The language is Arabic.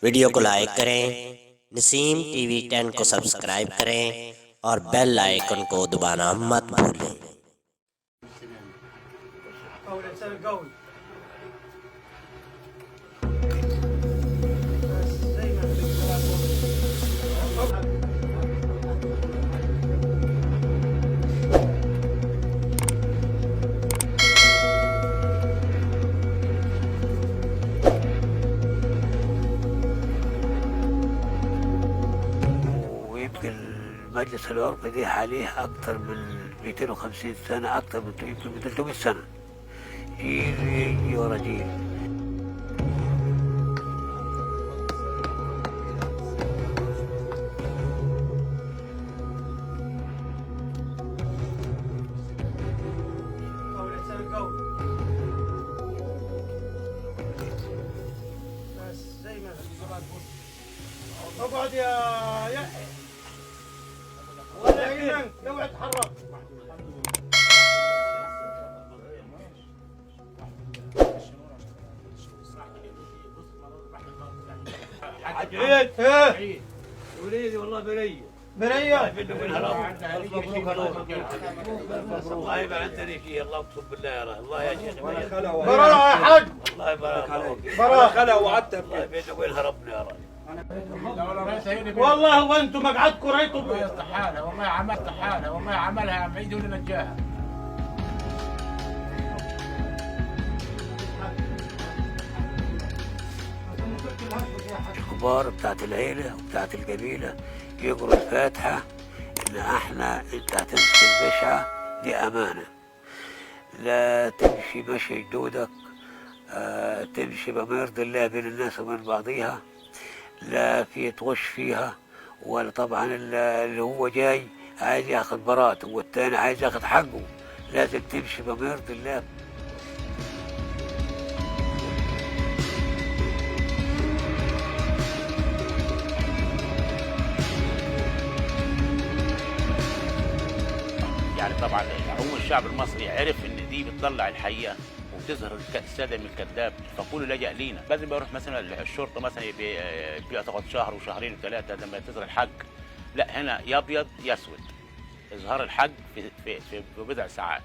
वीडियो को लाइक करें, नसीम टीवी 10 को सब्सक्राइब करें और बेल आइकन को दबाना मत भूलें। ويمكن المجلس العرفي دي عليه أكثر من 250 سنة، أكثر من يمكن من 300 سنة، جيل يجي ورا جيل. اقعد يا يحيى ولا يهمك اوعى تتحرك. عيد ايه وليدي والله بريء برية الله يبارك عندنا فيه، الله اقسم بالله يا رب. الله يا شيخ برا يا حاج الله يبارك عليك. برا خلا وعدت الله بيننا وبينها ربنا يا رب. والله وانتم مقعدكم ريتوا والله استحالة، والله عملت حالة، والله عملها بعيد ولا نجاها. الكبار بتاعت العيلة وبتاعت القبيلة يقروا الفاتحة إن احنا انت هتمسك البشعة دي أمانة، لا تمشي مشي جدودك، تمشي بما يرضي الله بين الناس وبين بعضيها، لا في تغش فيها، ولا طبعا اللي هو جاي عايز ياخد براءته والتاني عايز ياخد حقه، لازم تمشي بما يرضي الله. يعني طبعا عموم الشعب المصري عرف ان دي بتطلع الحقيقه وبتظهر الساده من الكذاب، فكله لجأ لينا. لازم يروح مثلا الشرطه مثلا تاخد شهر وشهرين وثلاثه لما تظهر الحق. لا، هنا يا ابيض يا اسود، اظهار الحق في بضع ساعات.